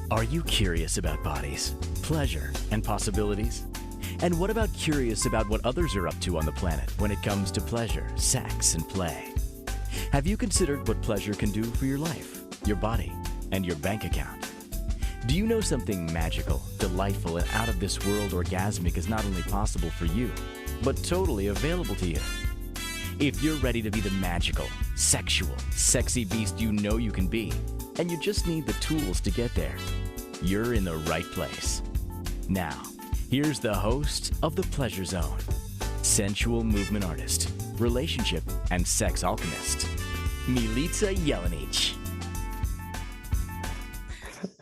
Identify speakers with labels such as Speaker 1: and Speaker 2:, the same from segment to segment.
Speaker 1: Are you curious about bodies, pleasure, and possibilities? And what about curious about what others are up to on the planet when it comes to pleasure, sex, and play? Have you considered what pleasure can do for your life, your body, and your bank account? Do you know something magical, delightful, and out of this world orgasmic is not only possible for you, but totally available to you? If you're ready to be the magical, sexual, sexy beast you know you can be, and you just need the tools to get there, you're in the right place. Now, here's the host of The Pleasure Zone, sensual movement artist, relationship and sex alchemist, Milica Jelenic.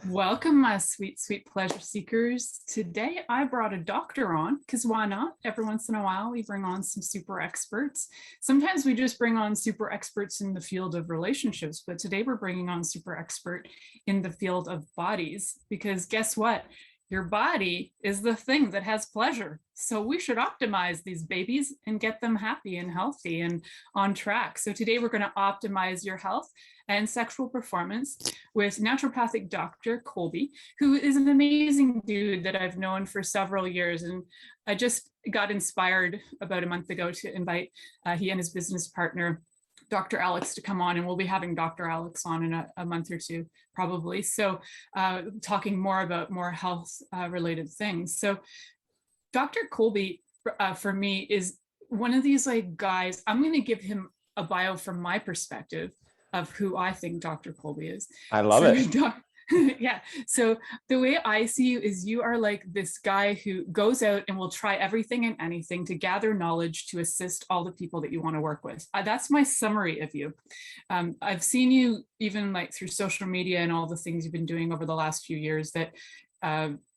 Speaker 2: Welcome, my sweet, sweet pleasure seekers. Today, I brought a doctor on, because why not? Every once in a while, we bring on some super experts. Sometimes we just bring on super experts in the field of relationships, but today we're bringing on super expert in the field of bodies, because guess what? Your body is the thing that has pleasure. So we should optimize these babies and get them happy and healthy and on track. So today we're going to optimize your health and sexual performance with naturopathic Dr. Kolby, who is an amazing dude that I've known for several years. And I just got inspired about a month ago to invite he and his business partner, Dr. Alex, to come on, and we'll be having Dr. Alex on in a month or two, probably. So talking more about more health related things. So Dr. Kolby, for me, is one of these like guys. I'm going to give him a bio from my perspective of who I think Dr. Kolby is.
Speaker 3: I love it.
Speaker 2: Yeah. So the way I see you is you are like this guy who goes out and will try everything and anything to gather knowledge to assist all the people that you want to work with. That's my summary of you. I've seen you even like through social media and all the things you've been doing over the last few years that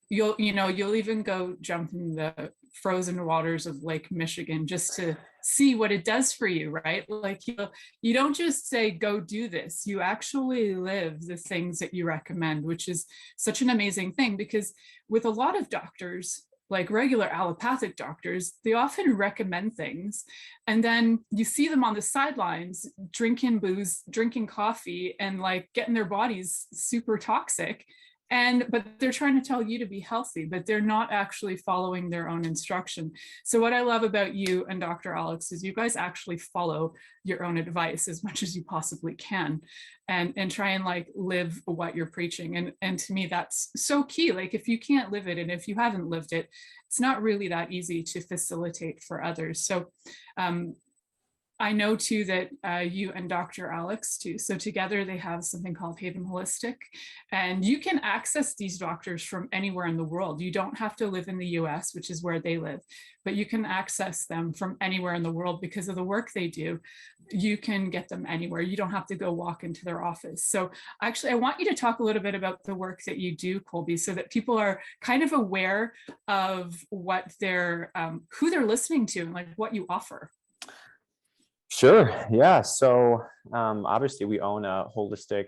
Speaker 2: you'll even go jump in the frozen waters of Lake Michigan just to see what it does for you, right? Like you don't just say, go do this. You actually live the things that you recommend, which is such an amazing thing, because with a lot of doctors, like regular allopathic doctors, they often recommend things. And then you see them on the sidelines, drinking booze, drinking coffee, and like getting their bodies super toxic. But they're trying to tell you to be healthy, but they're not actually following their own instruction. So what I love about you and Dr. Alex is you guys actually follow your own advice as much as you possibly can and try and like live what you're preaching. And to me, that's so key. Like if you can't live it, and if you haven't lived it, it's not really that easy to facilitate for others. So I know too that you and Dr. Alex too, so together they have something called Haven Holistic, and you can access these doctors from anywhere in the world. You don't have to live in the US, which is where they live, but you can access them from anywhere in the world because of the work they do. You can get them anywhere. You don't have to go walk into their office. So actually, I want you to talk a little bit about the work that you do, Kolby, so that people are kind of aware of what they're, who they're listening to and like what you offer.
Speaker 3: Sure. Yeah. So obviously we own a holistic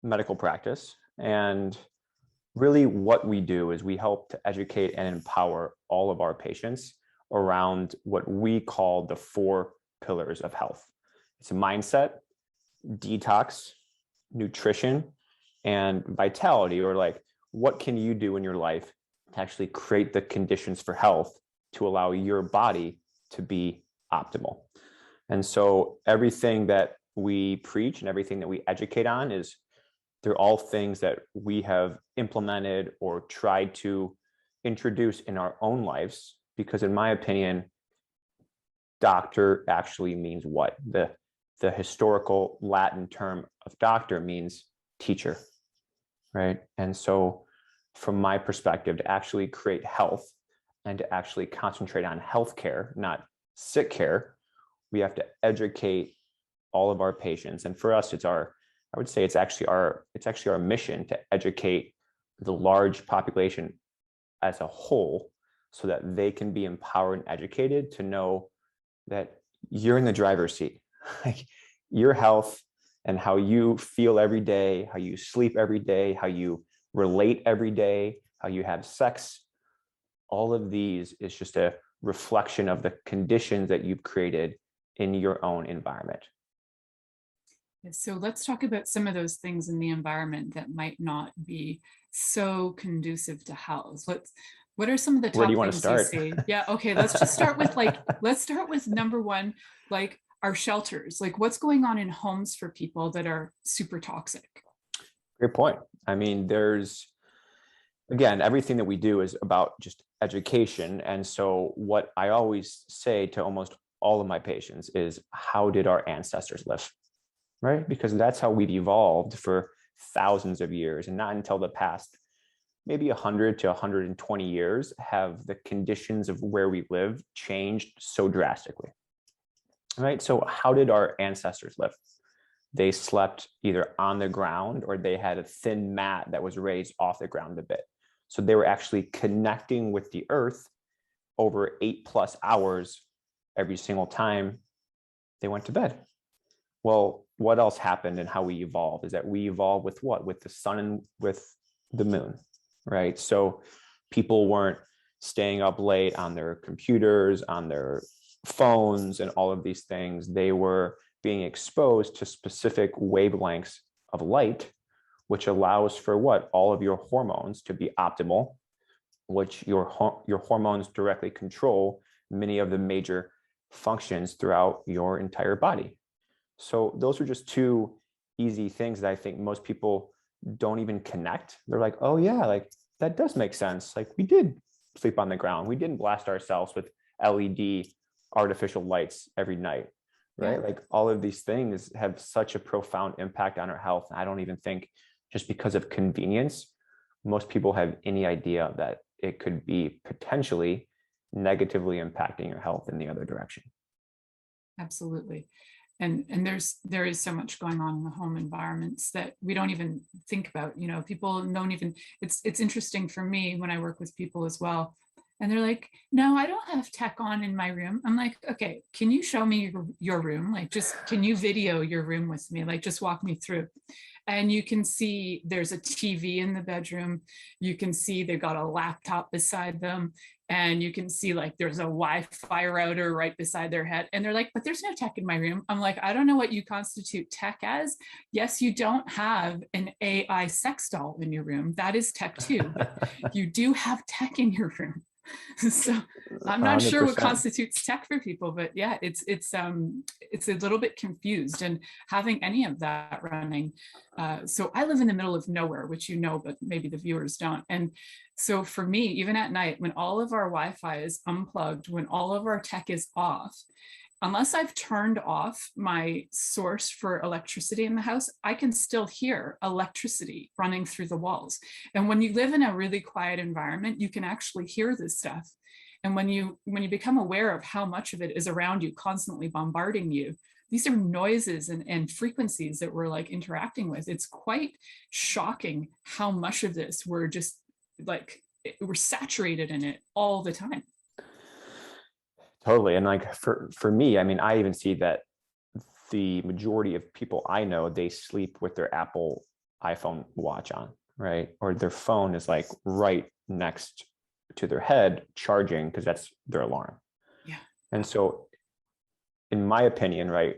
Speaker 3: medical practice, and really what we do is we help to educate and empower all of our patients around what we call the 4 pillars of health. It's a mindset, detox, nutrition, and vitality, or like what can you do in your life to actually create the conditions for health to allow your body to be optimal. And so everything that we preach and everything that we educate on they're all things that we have implemented or tried to introduce in our own lives, because in my opinion, doctor actually means what? The historical Latin term of doctor means teacher, right? And so from my perspective, to actually create health and to actually concentrate on healthcare, not sick care, we have to educate all of our patients. And for us, I would say it's actually our mission to educate the large population as a whole so that they can be empowered and educated to know that you're in the driver's seat. Like your health and how you feel every day, how you sleep every day, how you relate every day, how you have sex, all of these is just a reflection of the conditions that you've created in your own environment.
Speaker 2: So let's talk about some of those things in the environment that might not be so conducive to health. What are some of the
Speaker 3: Where do you
Speaker 2: top
Speaker 3: want to
Speaker 2: things you
Speaker 3: start?
Speaker 2: see? Yeah, okay, let's just start with let's start with number one, like our shelters. Like what's going on in homes for people that are super toxic?
Speaker 3: Great point. I mean, again, everything that we do is about just education. And so what I always say to almost all of my patients is, how did our ancestors live? Right? Because that's how we've evolved for thousands of years, and not until the past maybe 100 to 120 years have the conditions of where we live changed so drastically. Right? So how did our ancestors live? They slept either on the ground or they had a thin mat that was raised off the ground a bit. So they were actually connecting with the earth over 8+ hours every single time they went to bed. Well, what else happened and how we evolved is that we evolved with what? With the sun and with the moon, right? So people weren't staying up late on their computers, on their phones, and all of these things. They were being exposed to specific wavelengths of light, which allows for what? All of your hormones to be optimal, which your hormones directly control many of the major functions throughout your entire body. So those are just two easy things that I think most people don't even connect. They're like, oh yeah, like that does make sense. Like we did sleep on the ground. We didn't blast ourselves with LED artificial lights every night, right?
Speaker 2: Yeah.
Speaker 3: Like all of these things have such a profound impact on our health. I don't even think, just because of convenience, most people have any idea that it could be potentially negatively impacting your health in the other direction.
Speaker 2: Absolutely. And there is so much going on in the home environments that we don't even think about. You know, people don't even, it's interesting for me when I work with people as well. And they're like, no, I don't have tech on in my room. I'm like, okay, can you show me your room? Like, just, can you video your room with me? Like, just walk me through. And you can see there's a TV in the bedroom. You can see they've got a laptop beside them. And you can see like there's a Wi-Fi router right beside their head. And they're like, but there's no tech in my room. I'm like, I don't know what you constitute tech as. Yes, you don't have an AI sex doll in your room. That is tech too. But you do have tech in your room. So I'm not sure what
Speaker 3: 100%.
Speaker 2: constitutes tech for people, but yeah, it's a little bit confused, and having any of that running. So I live in the middle of nowhere, which you know, but maybe the viewers don't. And so for me, even at night, when all of our Wi-Fi is unplugged, when all of our tech is off, unless I've turned off my source for electricity in the house, I can still hear electricity running through the walls. And when you live in a really quiet environment, you can actually hear this stuff. And when you become aware of how much of it is around you, constantly bombarding you, these are noises and frequencies that we're like interacting with. It's quite shocking how much of this we're just like, we're saturated in it all the time.
Speaker 3: Totally. And like for me, I mean, I even see that the majority of people I know, they sleep with their Apple iPhone watch on, right? Or their phone is like right next to their head charging, because that's their alarm.
Speaker 2: Yeah.
Speaker 3: And so in my opinion, right,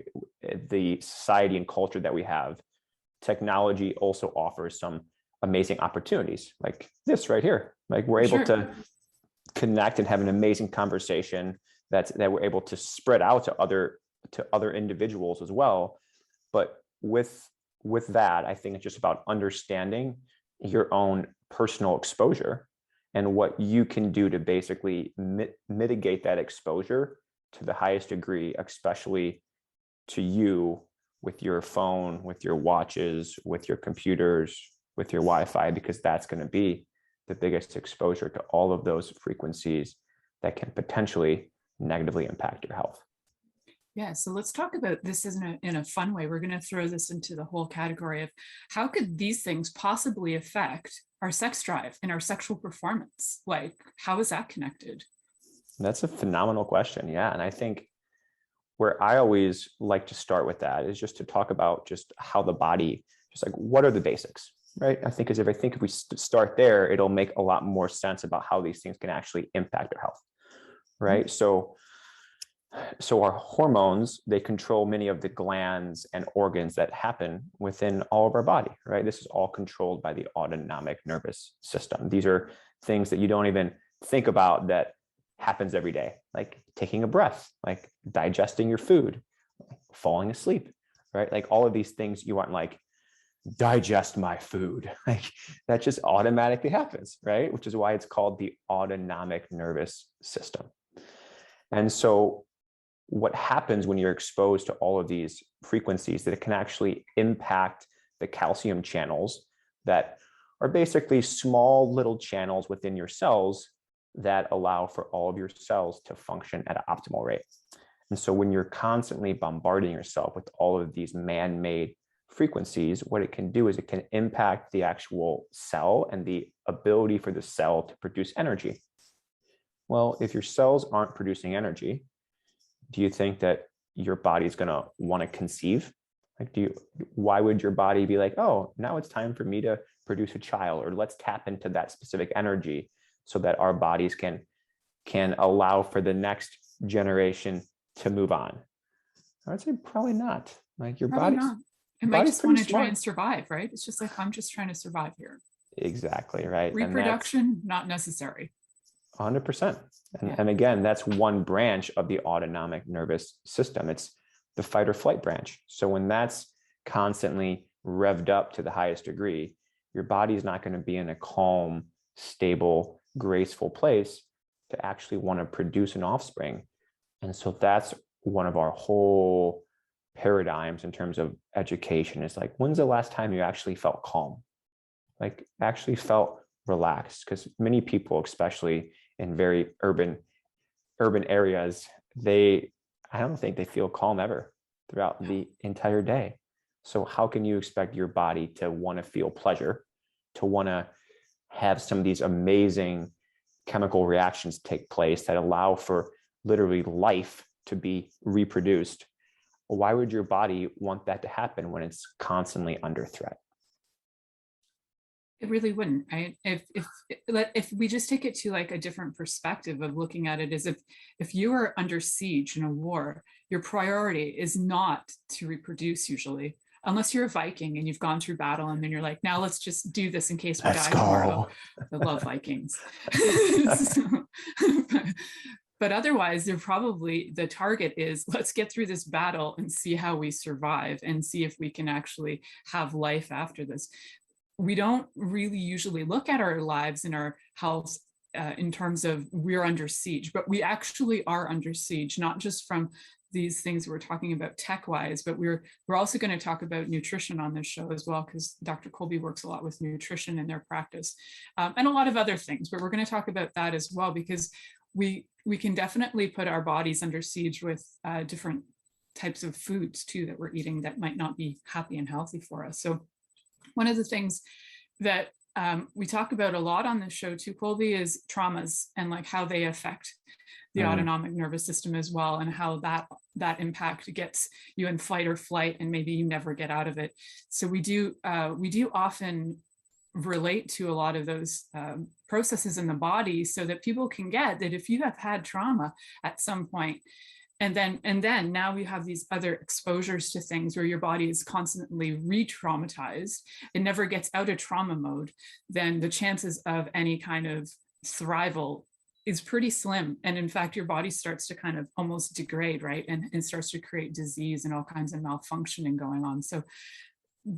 Speaker 3: the society and culture that we have, technology also offers some amazing opportunities like this right here. Like we're able to connect and have an amazing conversation that we're able to spread out to other individuals as well. But with that, I think it's just about understanding your own personal exposure and what you can do to basically mitigate that exposure to the highest degree, especially to you with your phone, with your watches, with your computers, with your Wi-Fi, because that's going to be the biggest exposure to all of those frequencies that can potentially negatively impact your health.
Speaker 2: Yeah, so let's talk about this in a fun way. We're going to throw this into the whole category of how could these things possibly affect our sex drive and our sexual performance? Like, how is that connected?
Speaker 3: That's a phenomenal question. Yeah. And I think where I always like to start with that is just to talk about just how the body, just like what are the basics, right? I think if we start there, it'll make a lot more sense about how these things can actually impact our health, right? Mm-hmm. So So our hormones, they control many of the glands and organs that happen within all of our body, right? This is all controlled by the autonomic nervous system. These are things that you don't even think about that happens every day, like taking a breath, like digesting your food, falling asleep, right? Like all of these things you aren't like, digest my food. Like that just automatically happens, right? Which is why it's called the autonomic nervous system. And so what happens when you're exposed to all of these frequencies, that it can actually impact the calcium channels that are basically small little channels within your cells that allow for all of your cells to function at an optimal rate. And so when you're constantly bombarding yourself with all of these man-made frequencies, what it can do is it can impact the actual cell and the ability for the cell to produce energy. Well, if your cells aren't producing energy, do you think that your body's going to want to conceive? Like, why would your body be like, oh, now it's time for me to produce a child, or let's tap into that specific energy so that our bodies can allow for the next generation to move on? I would say probably not. Like your
Speaker 2: Probably
Speaker 3: body's
Speaker 2: not. It might just want to try and survive, right? It's just like, I'm just trying to survive here.
Speaker 3: Exactly, right.
Speaker 2: Reproduction, not necessary.
Speaker 3: 100%. And again, that's one branch of the autonomic nervous system. It's the fight or flight branch. So when that's constantly revved up to the highest degree, your body is not going to be in a calm, stable, graceful place to actually want to produce an offspring. And so that's one of our whole paradigms in terms of education, is like, when's the last time you actually felt calm? Like actually felt relaxed? Because many people, especially in very urban areas, I don't think they feel calm ever throughout the entire day. So how can you expect your body to want to feel pleasure, to want to have some of these amazing chemical reactions take place that allow for literally life to be reproduced? Why would your body want that to happen when it's constantly under threat?
Speaker 2: It really wouldn't, right? If we just take it to like a different perspective of looking at it, is if you are under siege in a war, your priority is not to reproduce usually, unless you're a Viking and you've gone through battle and then you're like, now let's just do this in case we die tomorrow. I love Vikings. But otherwise, they're probably, the target is, let's get through this battle and see how we survive and see if we can actually have life after this. We don't really usually look at our lives and our health in terms of we're under siege, but we actually are under siege, not just from these things we're talking about tech-wise, but we're also going to talk about nutrition on this show as well, because Dr. Kolby works a lot with nutrition in their practice, and a lot of other things, but we're going to talk about that as well, because we can definitely put our bodies under siege with different types of foods too that we're eating that might not be happy and healthy for us. So one of the things that we talk about a lot on this show too, Kolby, is traumas and like how they affect the autonomic nervous system as well, and how that impact gets you in fight or flight, and maybe you never get out of it. So we do often relate to a lot of those processes in the body, so that people can get that if you have had trauma at some point, and then now we have these other exposures to things where your body is constantly re-traumatized, it never gets out of trauma mode, then the chances of any kind of thrival is pretty slim. And in fact, your body starts to kind of almost degrade, right? And starts to create disease and all kinds of malfunctioning going on. So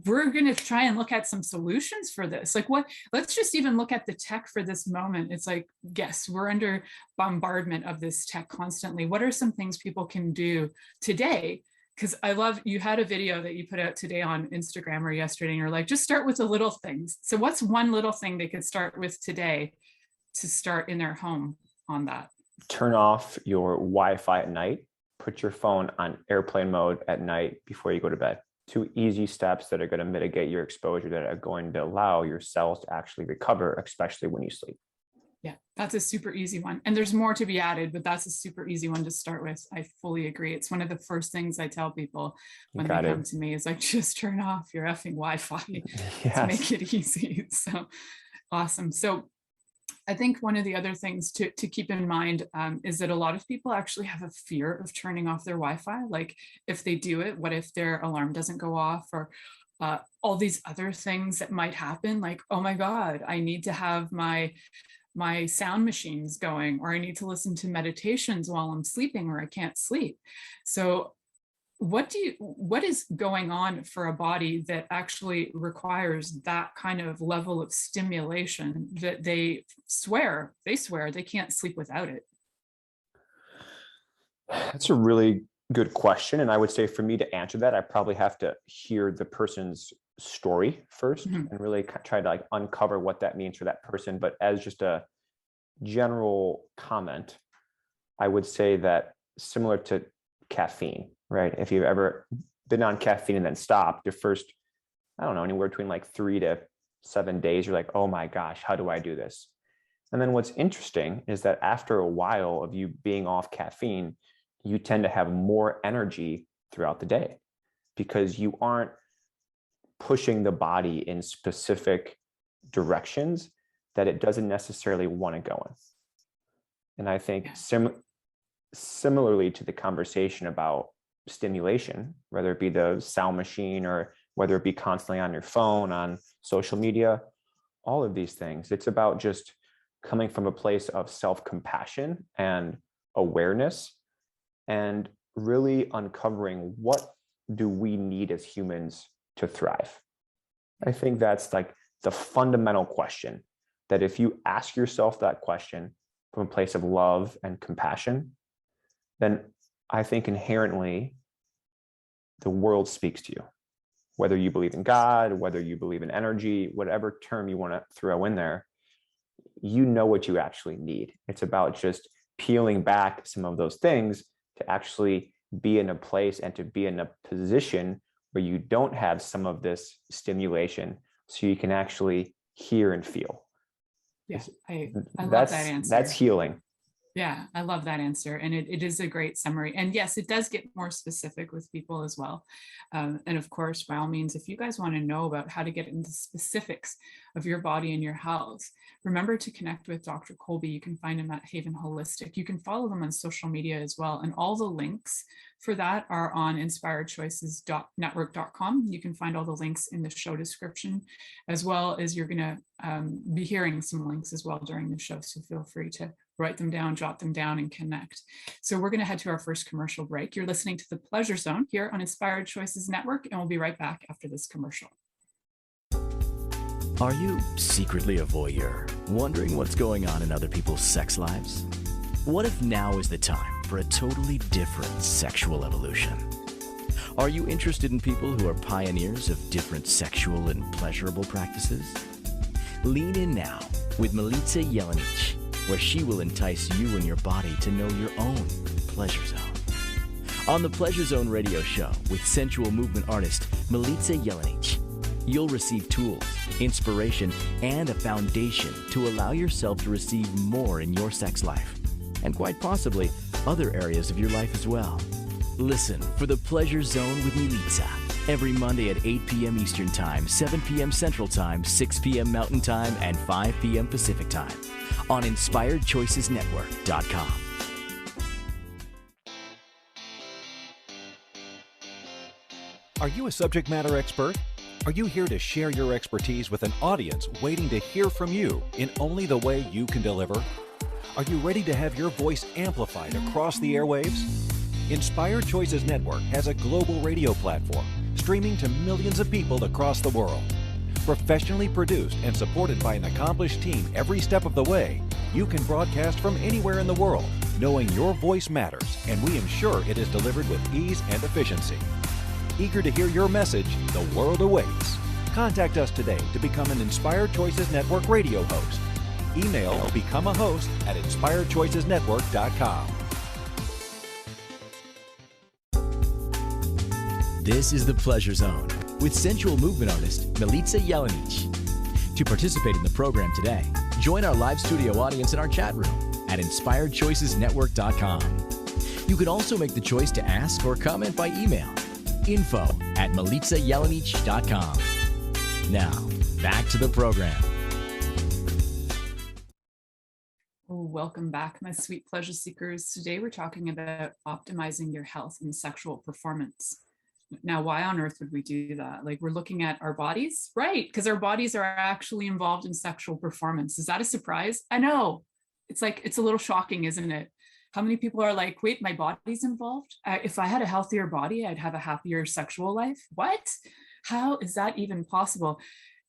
Speaker 2: we're going to try and look at some solutions for this. Like let's just even look at the tech for this moment. It's like, yes, we're under bombardment of this tech constantly. What are some things people can do today? Because I love, you had a video that you put out today on Instagram or yesterday, and you're like, just start with the little things. So what's one little thing they could start with today to start in their home on that?
Speaker 3: Turn off your Wi-Fi at night. Put your phone on airplane mode at night before you go to bed. 2 easy steps that are going to mitigate your exposure, that are going to allow your cells to actually recover, especially when you sleep.
Speaker 2: Yeah, that's a super easy one. And there's more to be added, but that's a super easy one to start with. I fully agree. It's one of the first things I tell people when they come to me, is like, just turn off your effing Wi-Fi to make it easy. So awesome. So I think one of the other things to keep in mind is that a lot of people actually have a fear of turning off their Wi-Fi. Like if they do it, what if their alarm doesn't go off, or all these other things that might happen? Like, oh my God, I need to have my sound machines going, or I need to listen to meditations while I'm sleeping, or I can't sleep. So what is going on for a body that actually requires that kind of level of stimulation that they swear they can't sleep without it?
Speaker 3: That's a really good question. And I would say for me to answer that, I probably have to hear the person's story first and really try to like uncover what that means for that person. But as just a general comment, I would say that similar to caffeine, right? If you've ever been on caffeine and then stopped, your first, I don't know, anywhere between like 3 to 7 days, you're like, oh my gosh, how do I do this? And then what's interesting is that after a while of you being off caffeine, you tend to have more energy throughout the day because you aren't pushing the body in specific directions that it doesn't necessarily want to go in. And I think similarly to the conversation about stimulation, whether it be the sound machine or whether it be constantly on your phone, on social media, all of these things, it's about just coming from a place of self-compassion and awareness and really uncovering what do we need as humans to thrive. I think that's like the fundamental question, that if you ask yourself that question from a place of love and compassion, then I think inherently the world speaks to you. Whether you believe in God, whether you believe in energy, whatever term you want to throw in there, you know what you actually need. It's about just peeling back some of those things to actually be in a place and to be in a position where you don't have some of this stimulation, so you can actually hear and feel.
Speaker 2: Yeah, I love that answer.
Speaker 3: That's healing.
Speaker 2: Yeah, I love that answer. And it is a great summary. And yes, it does get more specific with people as well. And of course, by all means, if you guys want to know about how to get into specifics of your body and your health, remember to connect with Dr. Kolby. You can find him at Haven Holistic. You can follow them on social media as well. And all the links for that are on inspiredchoices.network.com. You can find all the links in the show description, as well as you're going to be hearing some links as well during the show. So feel free to write them down, jot them down, and connect. So we're going to head to our first commercial break. You're listening to The Pleasure Zone here on Inspired Choices Network, and we'll be right back after this commercial.
Speaker 1: Are you secretly a voyeur, wondering what's going on in other people's sex lives? What if now is the time for a totally different sexual evolution? Are you interested in people who are pioneers of different sexual and pleasurable practices? Lean in now with Milica Jelenic, where she will entice you and your body to know your own pleasure zone. On the Pleasure Zone radio show with sensual movement artist Milica Jelenic, you'll receive tools, inspiration, and a foundation to allow yourself to receive more in your sex life, and quite possibly other areas of your life as well. Listen for the Pleasure Zone with Milica every Monday at 8 p.m. Eastern Time, 7 p.m. Central Time, 6 p.m. Mountain Time, and 5 p.m. Pacific Time on InspiredChoicesNetwork.com.
Speaker 4: Are you a subject matter expert? Are you here to share your expertise with an audience waiting to hear from you in only the way you can deliver? Are you ready to have your voice amplified across the airwaves? Inspired Choices Network has a global radio platform streaming to millions of people across the world. Professionally produced and supported by an accomplished team every step of the way, you can broadcast from anywhere in the world, knowing your voice matters, and we ensure it is delivered with ease and efficiency. Eager to hear your message, the world awaits. Contact us today to become an Inspired Choices Network radio host. Email become a host at inspiredchoicesnetwork.com.
Speaker 1: This is The Pleasure Zone with sensual movement artist Milica Jelenic. To participate in the program today, join our live studio audience in our chat room at inspiredchoicesnetwork.com. You can also make the choice to ask or comment by email, info@milicajelenic.com. Now, back to the program.
Speaker 2: Welcome back, my sweet pleasure seekers. Today we're talking about optimizing your health and sexual performance. Now, why on earth would we do that? Like, we're looking at our bodies, right? Because our bodies are actually involved in sexual performance. Is that a surprise? I know. It's like, it's a little shocking, isn't it? How many people are like, wait, my body's involved? If I had a healthier body, I'd have a happier sexual life. What? How is that even possible?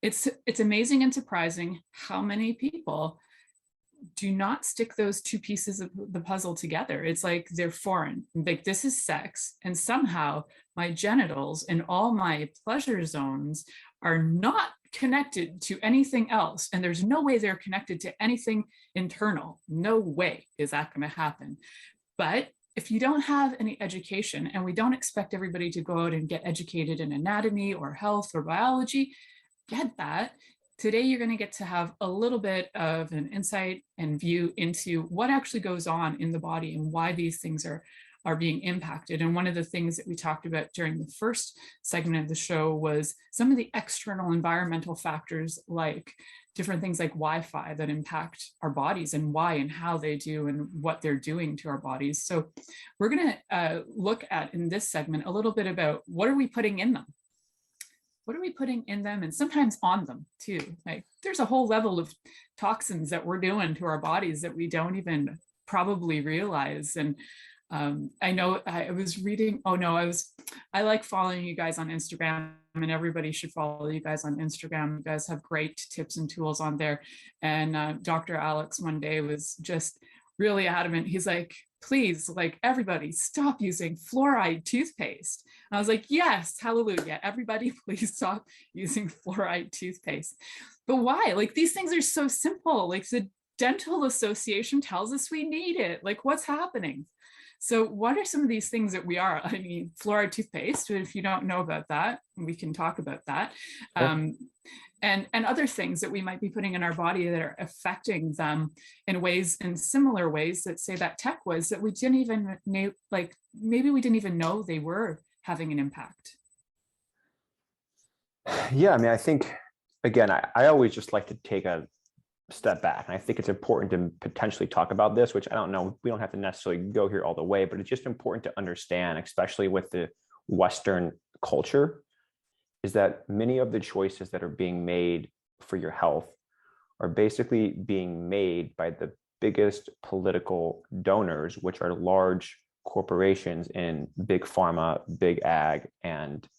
Speaker 2: It's amazing and surprising how many people do not stick those two pieces of the puzzle together. It's like they're foreign. Like, this is sex, and somehow my genitals and all my pleasure zones are not connected to anything else. And there's no way they're connected to anything internal. No way is that going to happen. But if you don't have any education, and we don't expect everybody to go out and get educated in anatomy or health or biology, get that. Today, you're going to get to have a little bit of an insight and view into what actually goes on in the body and why these things are being impacted. And one of the things that we talked about during the first segment of the show was some of the external environmental factors, like different things like Wi-Fi that impact our bodies, and why and how they do and what they're doing to our bodies. So we're going to look at, in this segment, a little bit about what are we putting in them? What are we putting in them, and sometimes on them too? Like, there's a whole level of toxins that we're doing to our bodies that we don't even probably realize. And I know I was reading, I like following you guys on Instagram, and everybody should follow you guys on Instagram. You guys have great tips and tools on there. And Dr. Alex one day was just really adamant. He's like, please, like, everybody stop using fluoride toothpaste. And I was like, yes, hallelujah. Everybody, please stop using fluoride toothpaste. But why? Like, these things are so simple. Like, the Dental Association tells us we need it. Like, what's happening? So what are some of these things that we are? I mean, fluoride toothpaste, if you don't know about that, we can talk about that. Sure. And other things that we might be putting in our body that are affecting them in similar ways that, say, that tech was, that we didn't even know, like, maybe we didn't even know they were having an impact.
Speaker 3: Yeah, I mean, I think, again, I always just like to take a step back. And I think it's important to potentially talk about this, which I don't know, we don't have to necessarily go here all the way, but it's just important to understand, especially with the Western culture, is that many of the choices that are being made for your health are basically being made by the biggest political donors, which are large corporations in big pharma, big ag, and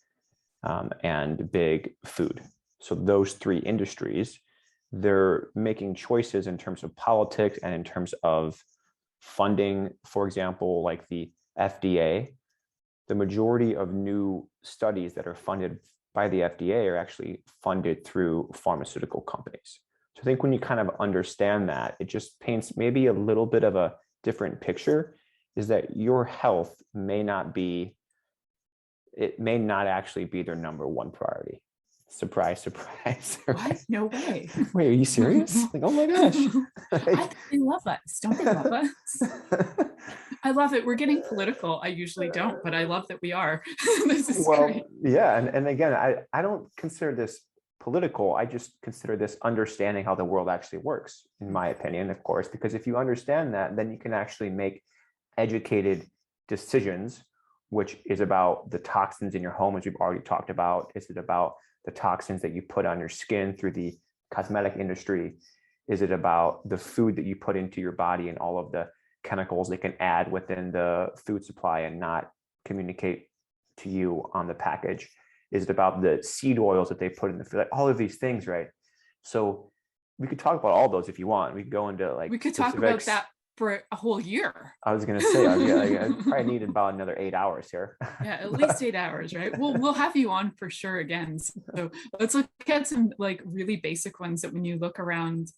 Speaker 3: big food. So those three industries, they're making choices in terms of politics and in terms of funding. For example, like the FDA, the majority of new studies that are funded by the FDA are actually funded through pharmaceutical companies. So I think when you kind of understand that, it just paints maybe a little bit of a different picture, is that your health may not actually be their number one priority. Surprise, surprise.
Speaker 2: What? No way.
Speaker 3: Wait, are you serious? Like, oh my gosh.
Speaker 2: They love us. Don't they love us? I love it. We're getting political. I usually don't, but I love that we are. This is great.
Speaker 3: Yeah. And again, I don't consider this political. I just consider this understanding how the world actually works, in my opinion, of course, because if you understand that, then you can actually make educated decisions, which is about the toxins in your home, as we've already talked about. Is it about the toxins that you put on your skin through the cosmetic industry? Is it about the food that you put into your body and all of the chemicals they can add within the food supply and not communicate to you on the package? Is it about the seed oils that they put in the food? Like, all of these things, right? So we could talk about all those if you want. We could go into like,
Speaker 2: we could talk about that for a whole year.
Speaker 3: I was going to say, I probably need about another 8 hours here.
Speaker 2: Yeah, at least 8 hours, right? We'll have you on for sure again. So let's look at some like really basic ones that when you look around,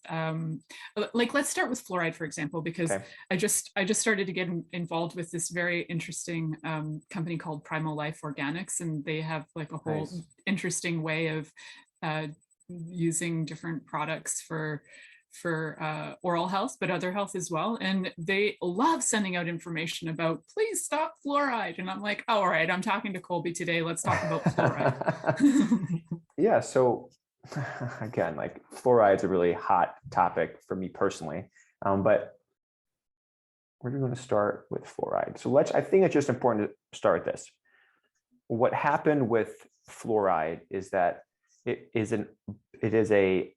Speaker 2: like let's start with fluoride, for example, because okay. I just started to get involved with this very interesting company called Primal Life Organics, and they have like a whole interesting way of using different products for oral health, but other health as well. And they love sending out information about, please stop fluoride. And I'm like, oh, all right, I'm talking to Kolby today. Let's talk about fluoride.
Speaker 3: Yeah. So again, like fluoride is a really hot topic for me personally. But we're going to start with fluoride. So I think it's just important to start with this. What happened with fluoride is that it is a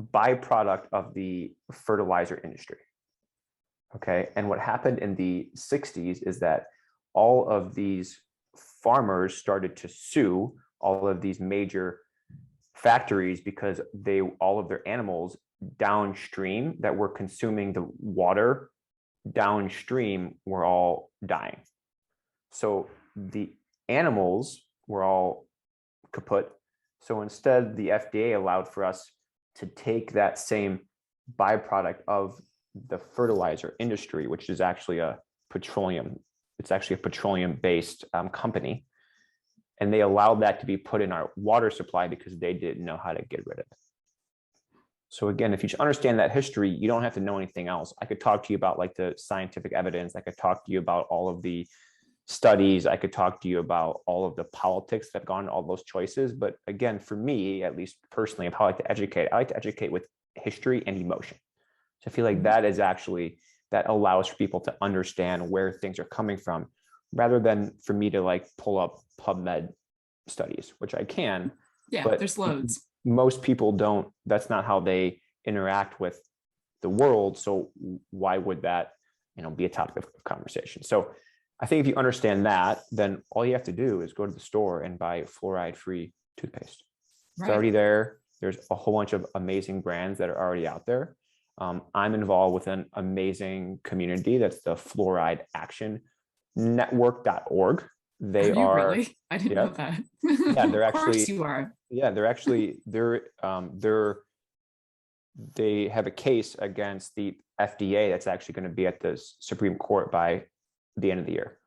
Speaker 3: byproduct of the fertilizer industry. Okay. And what happened in the 60s is that all of these farmers started to sue all of these major factories because all of their animals downstream that were consuming the water downstream were all dying. So the animals were all kaput. So instead, the FDA allowed for us to take that same byproduct of the fertilizer industry, which is actually a petroleum-based company. And they allowed that to be put in our water supply because they didn't know how to get rid of it. So again, if you understand that history, you don't have to know anything else. I could talk to you about like the scientific evidence. I could talk to you about all of the studies. I could talk to you about all of the politics that have gone into all those choices. But again, for me, at least personally, of how I like to educate, I like to educate with history and emotion. So I feel like that allows for people to understand where things are coming from, rather than for me to like pull up PubMed studies, which I can.
Speaker 2: Yeah,
Speaker 3: but
Speaker 2: there's loads.
Speaker 3: Most people don't. That's not how they interact with the world. So why would that, be a topic of conversation? So I think if you understand that, then all you have to do is go to the store and buy fluoride-free toothpaste. It's already there. There's a whole bunch of amazing brands that are already out there. I'm involved with an amazing community. That's the Fluoride Action Network.org. They are
Speaker 2: really? I didn't know that.
Speaker 3: Yeah, they're actually.
Speaker 2: Of course you are.
Speaker 3: Yeah, they have a case against the FDA that's actually going to be at the Supreme Court by the end of the year.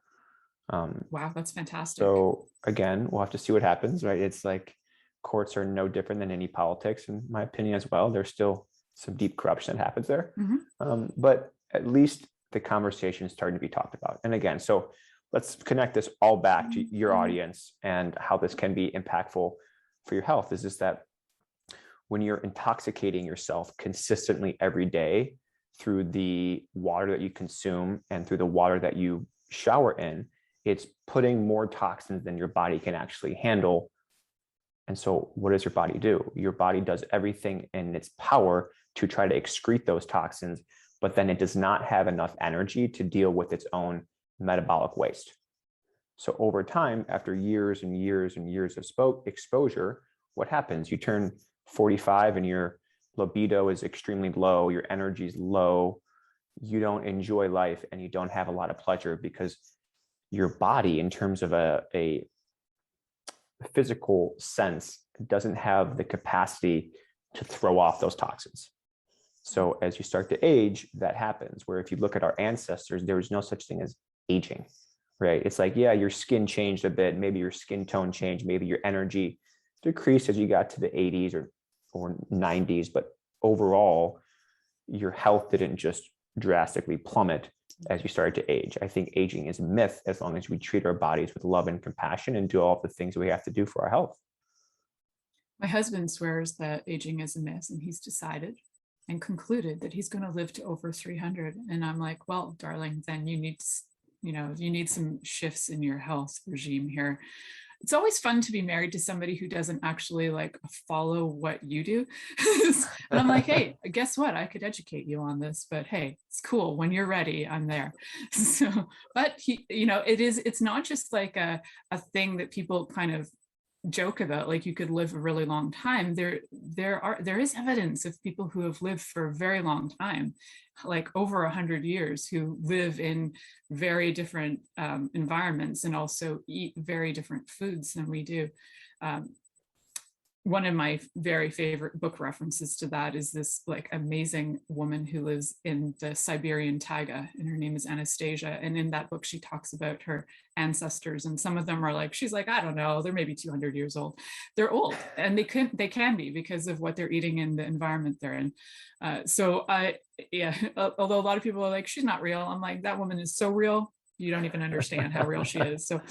Speaker 2: Wow, that's fantastic.
Speaker 3: So again, we'll have to see what happens, right? It's like courts are no different than any politics, in my opinion, as well. There's still some deep corruption that happens there. But at least the conversation is starting to be talked about. And again, so let's connect this all back to your audience and how this can be impactful for your health. Is just that when you're intoxicating yourself consistently every day through the water that you consume and through the water that you shower in, it's putting more toxins than your body can actually handle. And so what does your body do? Your body does everything in its power to try to excrete those toxins, but then it does not have enough energy to deal with its own metabolic waste. So over time, after years and years and years of exposure, what happens? You turn 45 and your libido is extremely low, your energy is low, you don't enjoy life, and you don't have a lot of pleasure because your body, in terms of a physical sense, doesn't have the capacity to throw off those toxins. So as you start to age, that happens, where if you look at our ancestors, there was no such thing as aging, right? It's like, yeah, your skin changed a bit, maybe your skin tone changed, maybe your energy decreased as you got to the 80s or 90s, but overall, your health didn't just drastically plummet as you started to age. I think aging is a myth as long as we treat our bodies with love and compassion and do all of the things we have to do for our health.
Speaker 2: My husband swears that aging is a myth, and he's decided and concluded that he's going to live to over 300. And I'm like, well, darling, then you need some shifts in your health regime here. It's always fun to be married to somebody who doesn't actually like follow what you do. And I'm like, hey, guess what? I could educate you on this, but hey, it's cool. When you're ready, I'm there. So, but it's not just like a thing that people kind of joke about, like you could live a really long time. There is evidence of people who have lived for a very long time, like over 100 years, who live in very different environments and also eat very different foods than we do. One of my very favorite book references to that is this like amazing woman who lives in the Siberian taiga, and her name is Anastasia. And in that book, she talks about her ancestors, and some of them are like, she's like, I don't know, they're maybe 200 years old. They're old, and they can be because of what they're eating and the environment they're in. Although a lot of people are like, she's not real. I'm like, that woman is so real. You don't even understand how real she is. So,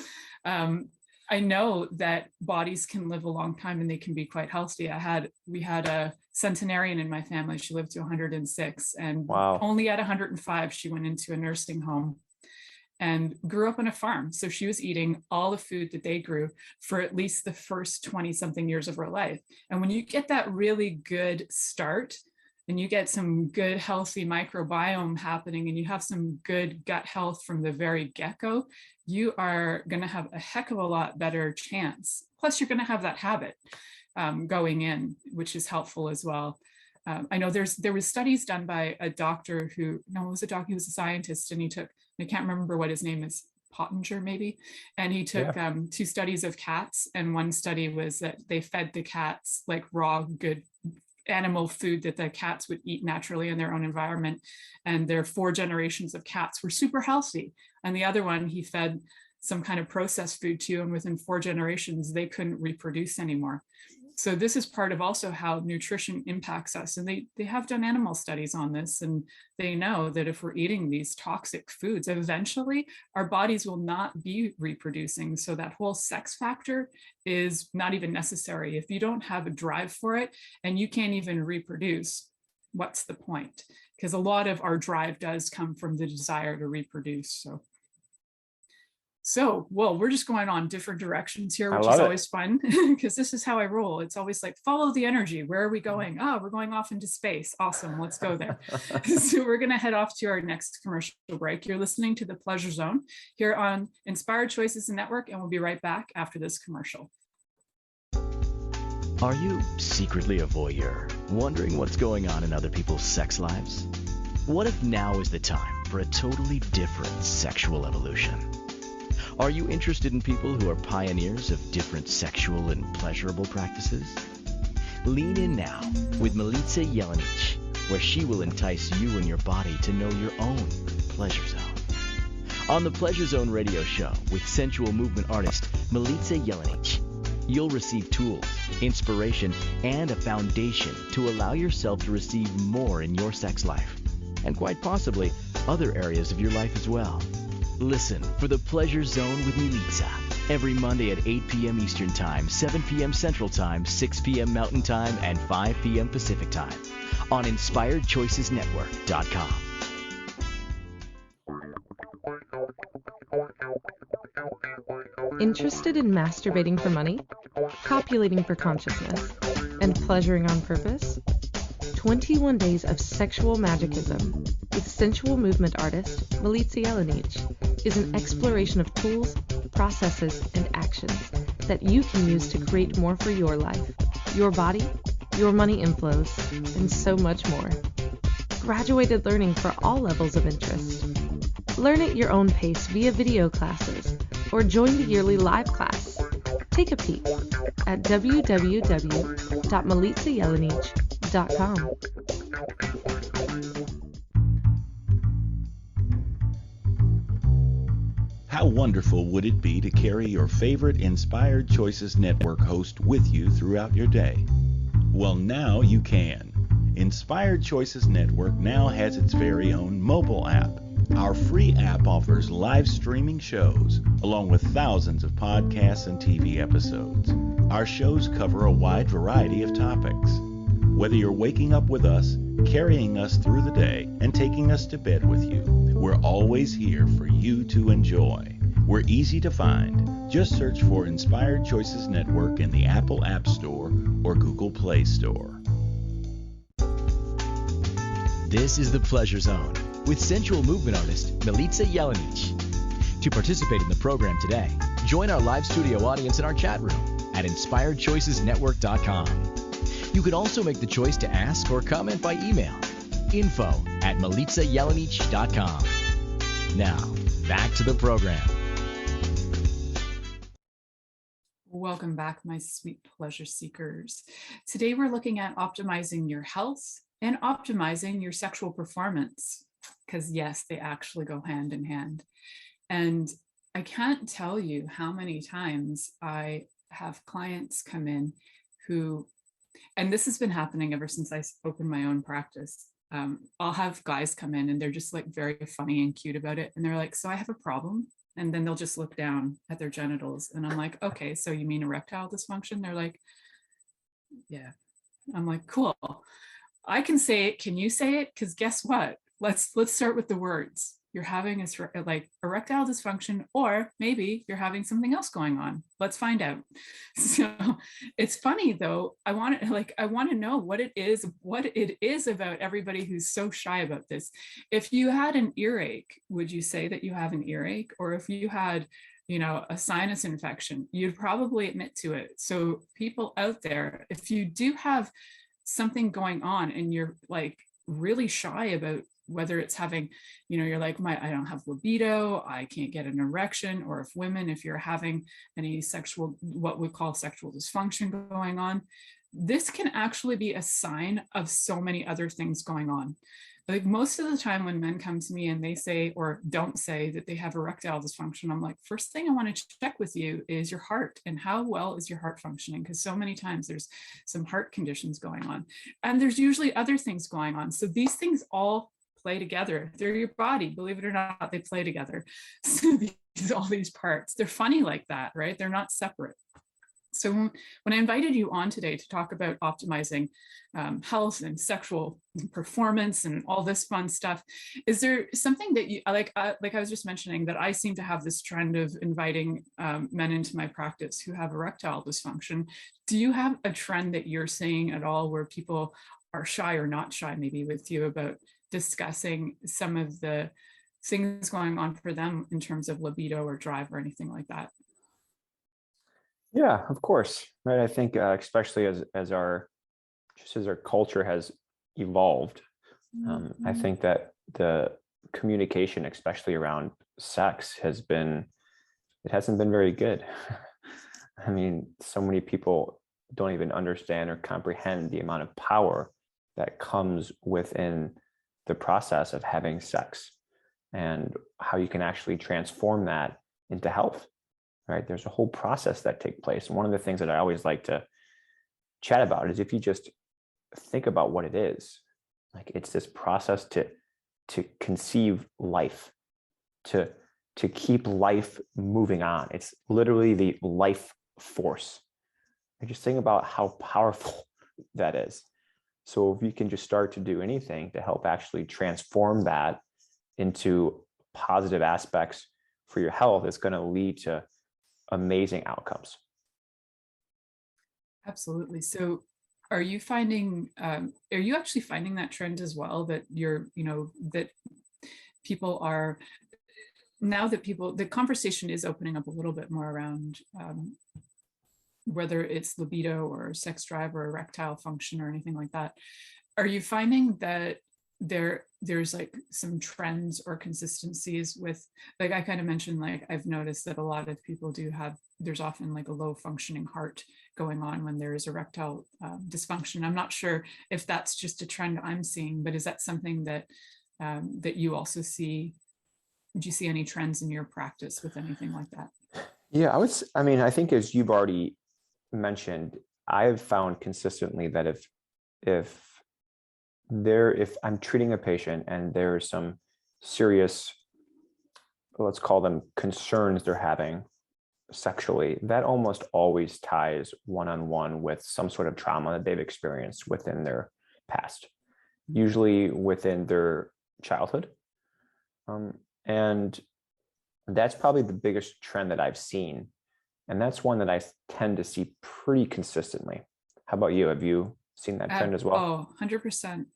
Speaker 2: I know that bodies can live a long time and they can be quite healthy. We had a centenarian in my family. She lived to 106, and
Speaker 3: Wow.
Speaker 2: only at 105, she went into a nursing home and grew up on a farm. So she was eating all the food that they grew for at least the first 20 something years of her life. And when you get that really good start, and you get some good healthy microbiome happening, and you have some good gut health from the very get-go, you are going to have a heck of a lot better chance. Plus, you're going to have that habit going in, which is helpful as well. I know there was studies done by a doctor who, no, it was a doctor, he was a scientist, and he took, I can't remember what his name is, Pottinger maybe, and he took 2 studies of cats, and one study was that they fed the cats like raw, good animal food that the cats would eat naturally in their own environment, and their 4 generations of cats were super healthy. And the other one, he fed some kind of processed food to, and within 4 generations they couldn't reproduce anymore. So this is part of also how nutrition impacts us, and they have done animal studies on this, and they know that if we're eating these toxic foods, eventually our bodies will not be reproducing. So that whole sex factor is not even necessary. If you don't have a drive for it and you can't even reproduce, what's the point? Because a lot of our drive does come from the desire to reproduce. So, well, we're just going on different directions here, which is always fun, because this is how I roll. It's always like, follow the energy. Where are we going? Oh, we're going off into space. Awesome. Let's go there. So we're going to head off to our next commercial break. You're listening to The Pleasure Zone here on Inspired Choices Network, and we'll be right back after this commercial.
Speaker 1: Are you secretly a voyeur, wondering what's going on in other people's sex lives? What if now is the time for a totally different sexual evolution? Are you interested in people who are pioneers of different sexual and pleasurable practices? Lean in now with Milica Jelenic, where she will entice you and your body to know your own pleasure zone. On the Pleasure Zone radio show with sensual movement artist Milica Jelenic, you'll receive tools, inspiration, and a foundation to allow yourself to receive more in your sex life, and quite possibly other areas of your life as well. Listen for The Pleasure Zone with Milica every Monday at 8 p.m. Eastern Time, 7 p.m. Central Time, 6 p.m. Mountain Time, and 5 p.m. Pacific Time on InspiredChoicesNetwork.com.
Speaker 5: Interested in masturbating for money, copulating for consciousness, and pleasuring on purpose? 21 Days of Sexual Magicism with sensual movement artist Milica Jelenic is an exploration of tools, processes, and actions that you can use to create more for your life, your body, your money inflows, and so much more. Graduated learning for all levels of interest. Learn at your own pace via video classes or join the yearly live class. Take a peek at www.milicajelenic.com.
Speaker 6: How wonderful would it be to carry your favorite Inspired Choices Network host with you throughout your day? Well, now you can. Inspired Choices Network now has its very own mobile app. Our free app offers live streaming shows, along with thousands of podcasts and TV episodes. Our shows cover a wide variety of topics. Whether you're waking up with us, carrying us through the day, and taking us to bed with you, we're always here for you to enjoy. We're easy to find. Just search for Inspired Choices Network in the Apple App Store or Google Play Store.
Speaker 1: This is The Pleasure Zone with sensual movement artist Milica Jelenic. To participate in the program today, join our live studio audience in our chat room at InspiredChoicesNetwork.com. You can also make the choice to ask or comment by email, info@MilicaJelenic.com. Now, back to the program.
Speaker 2: Welcome back, my sweet pleasure seekers. Today we're looking at optimizing your health and optimizing your sexual performance, because yes, they actually go hand in hand. And I can't tell you how many times I have clients come in who, and this has been happening ever since I opened my own practice. I'll have guys come in and they're just like very funny and cute about it. And they're like, so I have a problem. And then they'll just look down at their genitals. And I'm like, okay, so you mean erectile dysfunction? They're like, yeah. I'm like, cool. I can say it. Can you say it? Because guess what? Let's start with the words. You're having like erectile dysfunction, or maybe you're having something else going on. Let's find out. So it's funny though. I want to know what it is about everybody who's so shy about this. If you had an earache, would you say that you have an earache? Or if you had, a sinus infection, you'd probably admit to it. So people out there, if you do have something going on and you're like really shy about whether it's having, you're like, I don't have libido, I can't get an erection, or if you're having any what we call sexual dysfunction going on, this can actually be a sign of so many other things going on. Like most of the time when men come to me and they say or don't say that they have erectile dysfunction, I'm like, first thing I want to check with you is your heart and how well is your heart functioning? Because so many times there's some heart conditions going on and there's usually other things going on. So these things all play together. They're your body, believe it or not, they play together. So all these parts, they're funny like that, right? They're not separate. So when I invited you on today to talk about optimizing health and sexual performance and all this fun stuff, is there something that you like I was just mentioning, that I seem to have this trend of inviting men into my practice who have erectile dysfunction. Do you have a trend that you're seeing at all where people are shy or not shy maybe with you about discussing some of the things going on for them in terms of libido or drive or anything like that?
Speaker 3: Yeah, of course. Right. I think especially as our culture has evolved, I think that the communication, especially around sex, hasn't been very good. I mean, so many people don't even understand or comprehend the amount of power that comes within the process of having sex and how you can actually transform that into health. Right? There's a whole process that takes place. And one of the things that I always like to chat about is if you just think about what it is, like it's this process to conceive life, to keep life moving on. It's literally the life force. I just think about how powerful that is. So if you can just start to do anything to help actually transform that into positive aspects for your health, it's going to lead to amazing outcomes.
Speaker 2: Absolutely. So are you actually finding that trend as well, that that people are now that the conversation is opening up a little bit more around whether it's libido or sex drive or erectile function or anything like that? Are you finding that there's like some trends or consistencies with, like I kind of mentioned, like I've noticed that a lot of people there's often like a low functioning heart going on when there is erectile dysfunction. I'm not sure if that's just a trend I'm seeing, but is that something that you also see? Do you see any trends in your practice with anything like that?
Speaker 3: Yeah, I think as you've already mentioned, I've found consistently that if I'm treating a patient and there's some serious, let's call them concerns they're having sexually, that almost always ties one-on-one with some sort of trauma that they've experienced within their past, usually within their childhood. And that's probably the biggest trend that I've seen. And that's one that I tend to see pretty consistently. How about you? Have you seen that trend as well?
Speaker 2: 100%.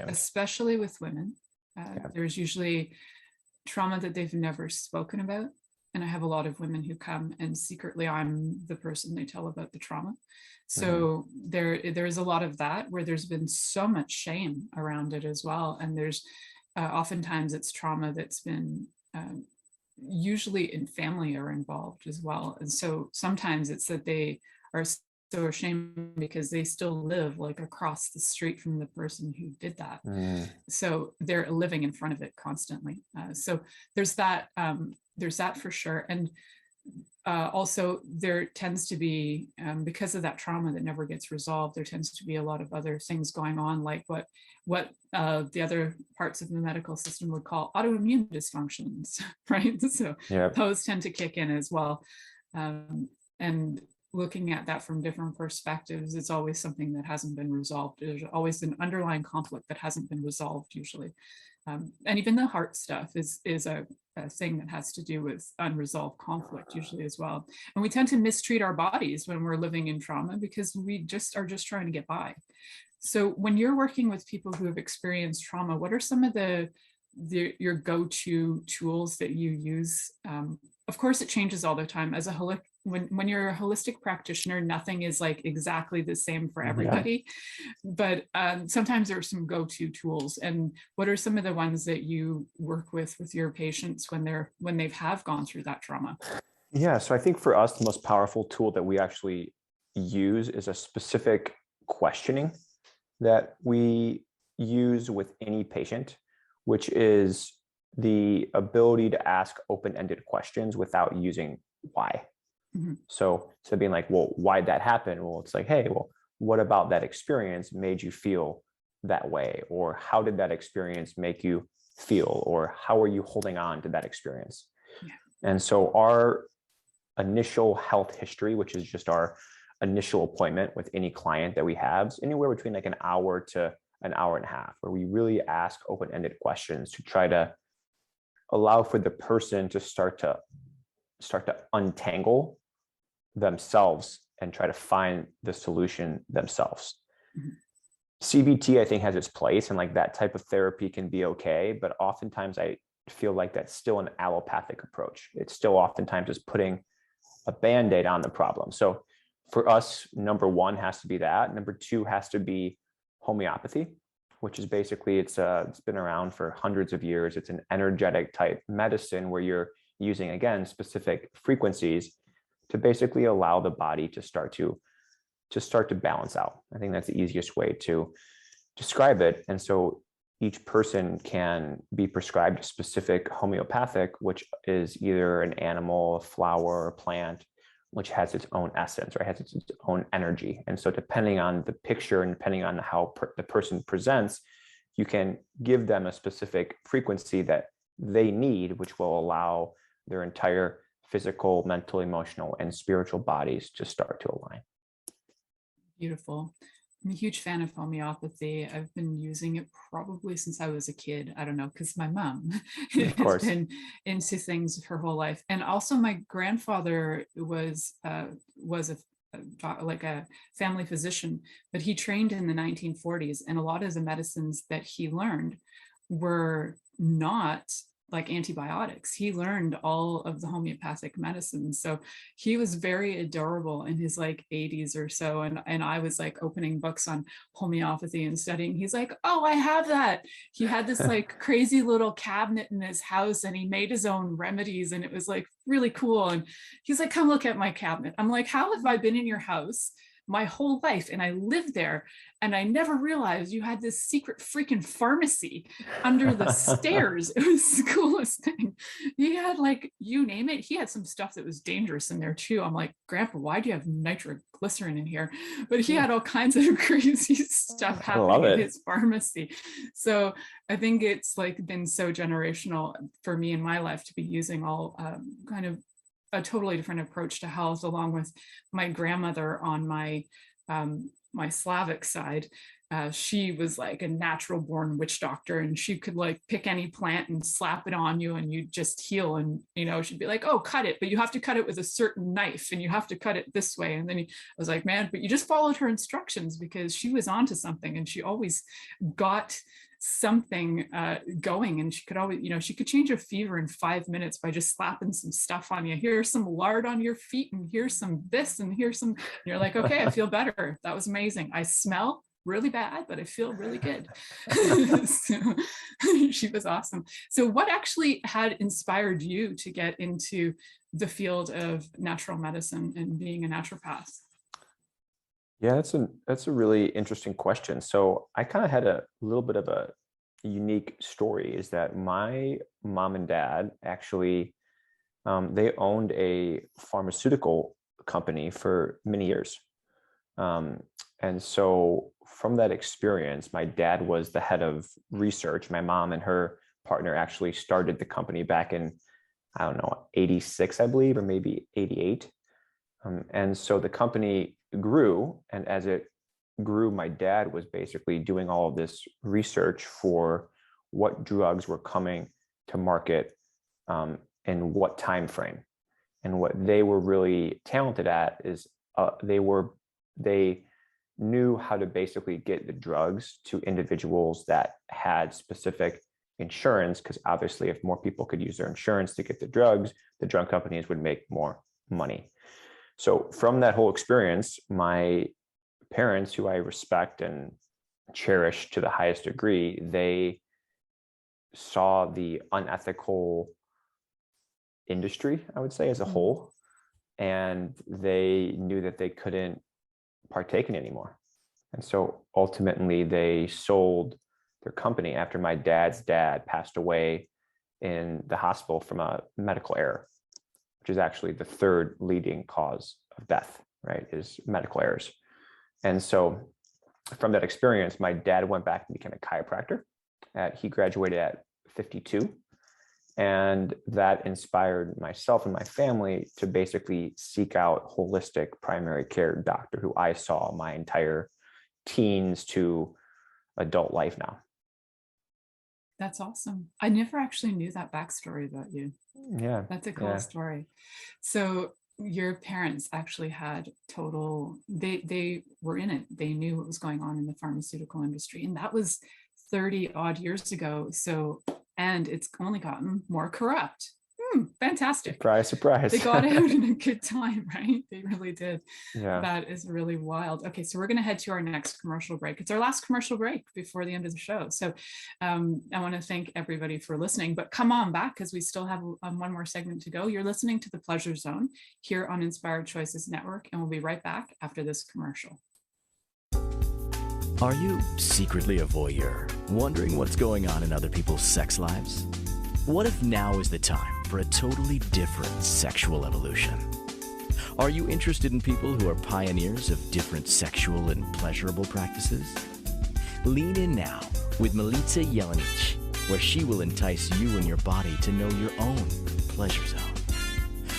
Speaker 2: Especially with women. There's usually trauma that they've never spoken about. And I have a lot of women who come and secretly I'm the person they tell about the trauma. So there's a lot of that where there's been so much shame around it as well. And there's oftentimes it's trauma that's been usually in family are involved as well. And so sometimes it's that they are so ashamed because they still live like across the street from the person who did that. So they're living in front of it constantly. So there's that for sure. And also there tends to be, because of that trauma that never gets resolved, there tends to be a lot of other things going on, like what the other parts of the medical system would call autoimmune dysfunctions, right? So those tend to kick in as well. And looking at that from different perspectives, it's always something that hasn't been resolved. There's always an underlying conflict that hasn't been resolved usually. And even the heart stuff is a thing that has to do with unresolved conflict usually as well. And we tend to mistreat our bodies when we're living in trauma because we just are just trying to get by. So when you're working with people who have experienced trauma, what are some of your go-to tools that you use? Of course, it changes all the time. As when you're a holistic practitioner, nothing is like exactly the same for everybody. Yeah. But sometimes there are some go-to tools. And what are some of the ones that you work with your patients when they have gone through that trauma?
Speaker 3: Yeah, so I think for us, the most powerful tool that we actually use is a specific questioning that we use with any patient, which is the ability to ask open-ended questions without using why. Mm-hmm. So being like, well, why'd that happen? Well, it's like, hey, well, what about that experience made you feel that way? Or how did that experience make you feel? Or how are you holding on to that experience? Yeah. And so our initial health history, which is just our initial appointment with any client that we have, is anywhere between like an hour to an hour and a half, where we really ask open-ended questions to try to allow for the person to start to untangle themselves and try to find the solution themselves. Mm-hmm. CBT, I think, has its place, and like that type of therapy can be okay, but oftentimes I feel like that's still an allopathic approach. It's still oftentimes just putting a Band-Aid on the problem. So for us, number one has to be that. Number two has to be homeopathy, which is basically, it's been around for hundreds of years. It's an energetic type medicine where you're using, again, specific frequencies to basically allow the body to start to balance out. I think that's the easiest way to describe it. And so each person can be prescribed a specific homeopathic, which is either an animal, a flower, a plant, which has its own essence, right? Has its own energy. And so depending on the picture and depending on how the person presents, you can give them a specific frequency that they need, which will allow their entire physical, mental, emotional, and spiritual bodies to start to align.
Speaker 2: Beautiful. I'm a huge fan of homeopathy. I've been using it probably since I was a kid. I don't know, because my mom has been into things her whole life. And also my grandfather was a family physician, but he trained in the 1940s. And a lot of the medicines that he learned were not like antibiotics. He learned all of the homeopathic medicines. So he was very adorable in his like 80s or so. And I was like opening books on homeopathy and studying. He's like, oh, I have that. He had this like crazy little cabinet in his house and he made his own remedies and it was like really cool. And he's like, come look at my cabinet. I'm like, how have I been in your house my whole life and I lived there and I never realized you had this secret freaking pharmacy under the stairs. It was the coolest thing. He had like, you name it. He had some stuff that was dangerous in there too. I'm like, Grandpa, why do you have nitroglycerin in here? But he had all kinds of crazy stuff happening in his pharmacy. So I think it's like been so generational for me in my life to be using all kind of a totally different approach to health, along with my grandmother on my Slavic side. She was like a natural born witch doctor and she could like pick any plant and slap it on you and you just heal. And, she'd be like, oh, cut it, but you have to cut it with a certain knife and you have to cut it this way. And then I was like, man, but you just followed her instructions because she was onto something and she always got something going, and she could always, she could change a fever in 5 minutes by just slapping some stuff on you. Here's some lard on your feet and here's some this and here's some, and you're like, okay, I feel better. That was amazing. I smell really bad, but I feel really good. So she was awesome. So what actually had inspired you to get into the field of natural medicine and being a naturopath?
Speaker 3: Yeah, that's a really interesting question. So I kind of had a little bit of a unique story, is that my mom and dad actually, they owned a pharmaceutical company for many years. And so from that experience, my dad was the head of research. My mom and her partner actually started the company back in, I don't know, 86, I believe, or maybe 88. And so the company grew, and as it grew, my dad was basically doing all of this research for what drugs were coming to market in what time frame. And what they were really talented at is they knew how to basically get the drugs to individuals that had specific insurance, because obviously if more people could use their insurance to get the drugs, the drug companies would make more money. So from that whole experience, my parents, who I respect and cherish to the highest degree, they saw the unethical industry, I would say, as a whole, and they knew that they couldn't partake in it anymore. And so ultimately they sold their company after my dad's dad passed away in the hospital from a medical error, which is actually the third leading cause of death, right, is medical errors. And so from that experience, my dad went back and became a chiropractor. He graduated at 52. And that inspired myself and my family to basically seek out holistic primary care doctor, who I saw my entire teens to adult life now.
Speaker 2: That's awesome. I never actually knew that backstory about you.
Speaker 3: Yeah.
Speaker 2: That's a cool story. So your parents actually had they were in it. They knew what was going on in the pharmaceutical industry. And that was 30 odd years ago. So, and it's only gotten more corrupt. Fantastic.
Speaker 3: Surprise, surprise.
Speaker 2: They got out in a good time, right? They really did.
Speaker 3: Yeah.
Speaker 2: That is really wild. Okay, so we're going to head to our next commercial break. It's our last commercial break before the end of the show. So I want to thank everybody for listening, but come on back because we still have one more segment to go. You're listening to The Pleasure Zone here on Inspired Choices Network, and we'll be right back after this commercial.
Speaker 1: Are you secretly a voyeur, wondering what's going on in other people's sex lives? What if now is the time for a totally different sexual evolution? Are you interested in people who are pioneers of different sexual and pleasurable practices? Lean in now with Milica Jelenic, where she will entice you and your body to know your own pleasure zone.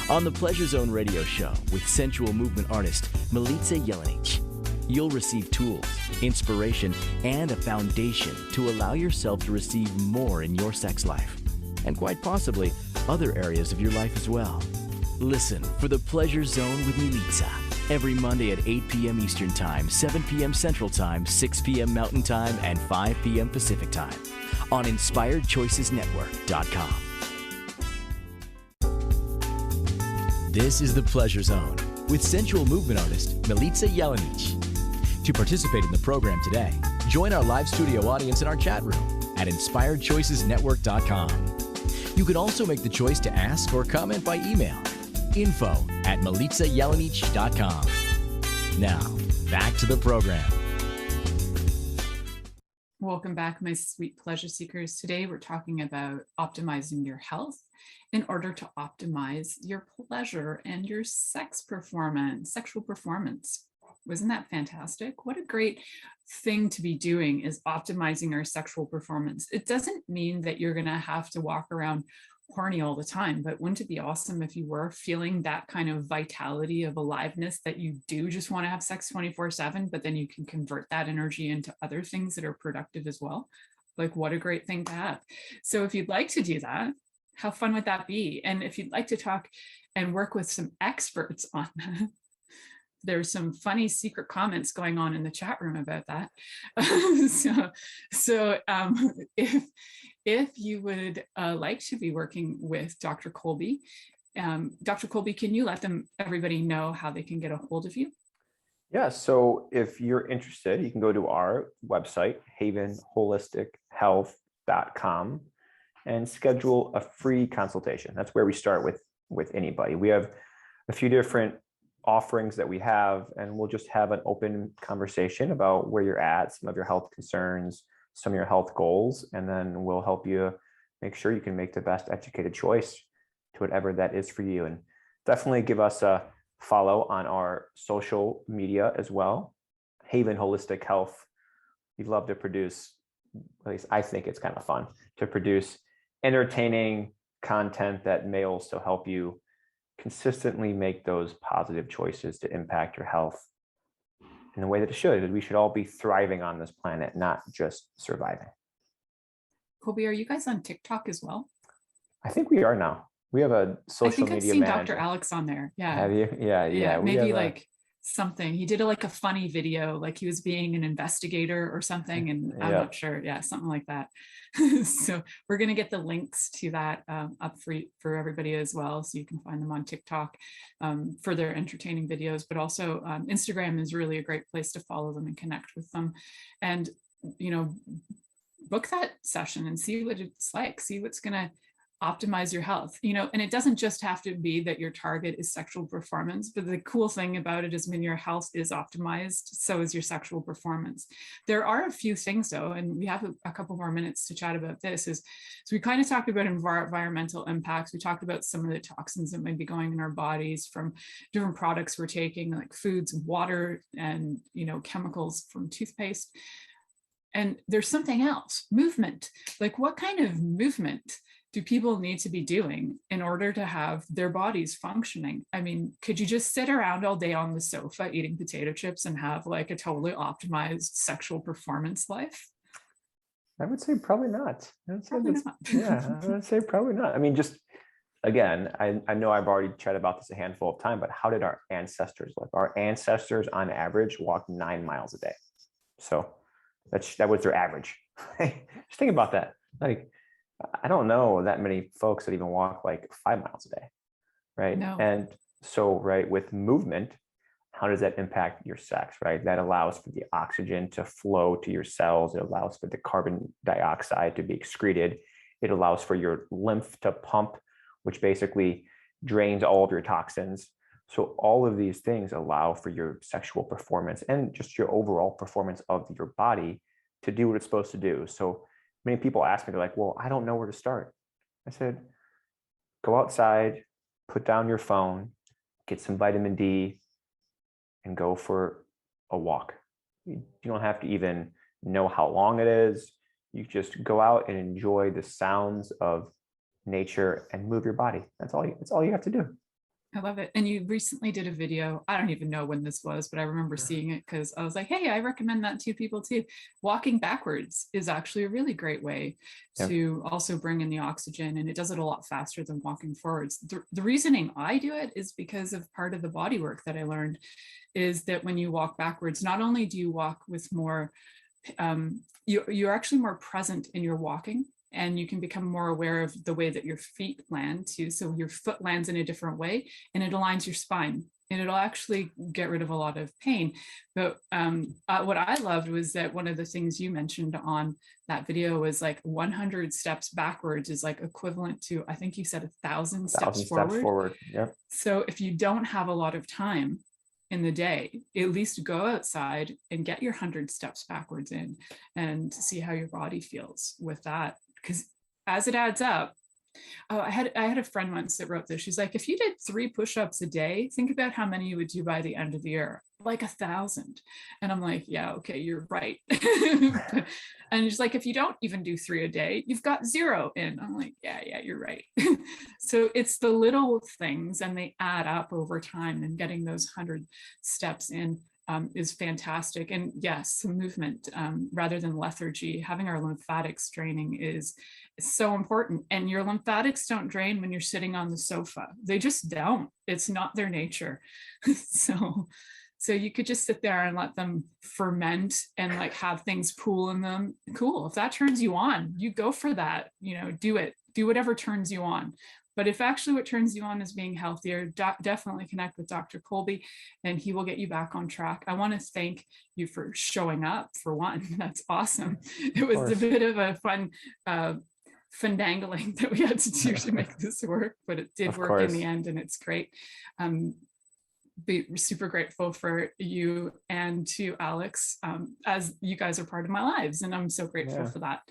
Speaker 1: On the Pleasure Zone radio show with sensual movement artist Milica Jelenic, you'll receive tools, inspiration, and a foundation to allow yourself to receive more in your sex life, and quite possibly other areas of your life as well. Listen for The Pleasure Zone with Milica every Monday at 8 p.m. Eastern Time, 7 p.m. Central Time, 6 p.m. Mountain Time, and 5 p.m. Pacific Time on InspiredChoicesNetwork.com. This is The Pleasure Zone with sensual movement artist Milica Jelenic. To participate in the program today, join our live studio audience in our chat room at InspiredChoicesNetwork.com. You can also make the choice to ask or comment by email, info@MilicaJelenic.com. Now, back to the program.
Speaker 2: Welcome back, my sweet pleasure seekers. Today, we're talking about optimizing your health in order to optimize your pleasure and your sexual performance. Wasn't that fantastic? What a great thing to be doing is optimizing our sexual performance. It doesn't mean that you're going to have to walk around horny all the time, but wouldn't it be awesome if you were feeling that kind of vitality of aliveness that you do just want to have sex 24/7, but then you can convert that energy into other things that are productive as well? Like, what a great thing to have. So if you'd like to do that, how fun would that be? And if you'd like to talk and work with some experts on that, there's some funny secret comments going on in the chat room about that. If you would like to be working with Dr. Kolby, Dr. Kolby, can you let everybody know how they can get a hold of you?
Speaker 3: Yeah, so if you're interested, you can go to our website, havenholistic.health.com, and schedule a free consultation. That's where we start with anybody. We have a few different offerings that we have, and we'll just have an open conversation about where you're at, some of your health concerns, some of your health goals, and then we'll help you make sure you can make the best educated choice to whatever that is for you. And definitely give us a follow on our social media as well. Haven Holistic Health. We love to produce, at least I think it's kind of fun to produce entertaining content that may also help you consistently make those positive choices to impact your health in the way that it should. We should all be thriving on this planet, not just surviving.
Speaker 2: Kolby, are you guys on TikTok as well?
Speaker 3: I think we are now. We have a social media
Speaker 2: I think I've seen
Speaker 3: manager.
Speaker 2: Dr. Alex on there. Yeah.
Speaker 3: Have you? Yeah.
Speaker 2: Maybe like something. He did like a funny video, like he was being an investigator or something, and I'm not sure. Yeah, something like that. So we're going to get the links to that up for everybody as well, so you can find them on TikTok for their entertaining videos, but also Instagram is really a great place to follow them and connect with them. And, you know, book that session and see what it's like, see what's going to optimize your health, you know. And it doesn't just have to be that your target is sexual performance, but the cool thing about it is when your health is optimized, so is your sexual performance. There are a few things though, and we have a couple more minutes to chat about this, so we kind of talked about environmental impacts. We talked about some of the toxins that might be going in our bodies from different products we're taking, like foods, water, and, you know, chemicals from toothpaste. And there's something else, movement. Like, what kind of movement do people need to be doing in order to have their bodies functioning? I mean, could you just sit around all day on the sofa eating potato chips and have like a totally optimized sexual performance life?
Speaker 3: I would say probably not.
Speaker 2: Probably not.
Speaker 3: Yeah, I would say probably not. I mean, just again, I know I've already chatted about this a handful of times, but how did our ancestors live? Our ancestors on average walked 9 miles a day. So that was their average. Just think about that. Like, I don't know that many folks that even walk like 5 miles a day, right?
Speaker 2: No.
Speaker 3: And so, right, with movement, how does that impact your sex, right? That allows for the oxygen to flow to your cells. It allows for the carbon dioxide to be excreted. It allows for your lymph to pump, which basically drains all of your toxins. So all of these things allow for your sexual performance and just your overall performance of your body to do what it's supposed to do. So many people ask me, they're like, well, I don't know where to start. I said, go outside, put down your phone, get some vitamin D, and go for a walk. You don't have to even know how long it is. You just go out and enjoy the sounds of nature and move your body. That's all you have to do.
Speaker 2: I love it. And you recently did a video. I don't even know when this was, but I remember seeing it because I was like, hey, I recommend that to people too. Walking backwards is actually a really great way to also bring in the oxygen, and it does it a lot faster than walking forwards. The reasoning I do it is because of part of the body work that I learned is that when you walk backwards, not only do you walk with more, you're actually more present in your walking, and you can become more aware of the way that your feet land too. So your foot lands in a different way and it aligns your spine, and it'll actually get rid of a lot of pain. But what I loved was that one of the things you mentioned on that video was like 100 steps backwards is like equivalent to, I think you said 1,000 steps forward.
Speaker 3: Yep.
Speaker 2: So if you don't have a lot of time in the day, at least go outside and get your 100 steps backwards in and see how your body feels with that. Because as it adds up, I had a friend once that wrote this. She's like, if you did 3 push-ups a day, think about how many you would do by the end of the year, like 1,000. And I'm like, yeah, okay, you're right. And she's like, if you don't even do 3 a day, you've got 0 in. I'm like, yeah, you're right. So it's the little things, and they add up over time, and getting those 100 steps in is fantastic. And yes, some movement rather than lethargy. Having our lymphatics draining is so important. And your lymphatics don't drain when you're sitting on the sofa. They just don't. It's not their nature. So you could just sit there and let them ferment and like have things pool in them. Cool. If that turns you on, you go for that. You know, do it. Do whatever turns you on. But if actually what turns you on is being healthier, definitely connect with Dr. Kolby, and he will get you back on track. I want to thank you for showing up, for one. That's awesome. It was a bit of a fun fundangling that we had to do to make this work, but it did work in the end, and it's great. Be super grateful for you and to Alex, as you guys are part of my lives, and I'm so grateful for that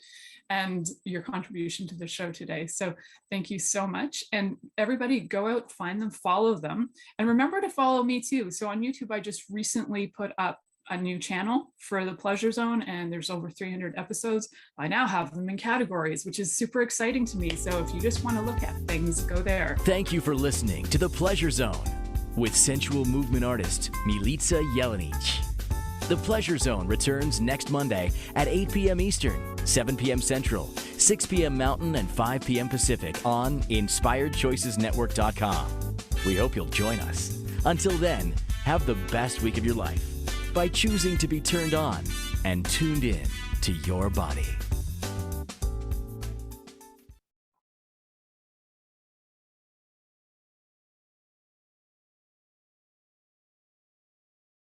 Speaker 2: and your contribution to the show today. So thank you so much. And everybody, go out, find them, follow them, and remember to follow me too. So on YouTube, I just recently put up a new channel for the Pleasure Zone, and there's over 300 episodes. I now have them in categories, which is super exciting to me. So if you just want to look at things, go there.
Speaker 1: Thank you for listening to The Pleasure Zone with sensual movement artist Milica Jelenic. The Pleasure Zone returns next Monday at 8 p.m. Eastern, 7 p.m. Central, 6 p.m. Mountain, and 5 p.m. Pacific on InspiredChoicesNetwork.com. We hope you'll join us. Until then, have the best week of your life by choosing to be turned on and tuned in to your body.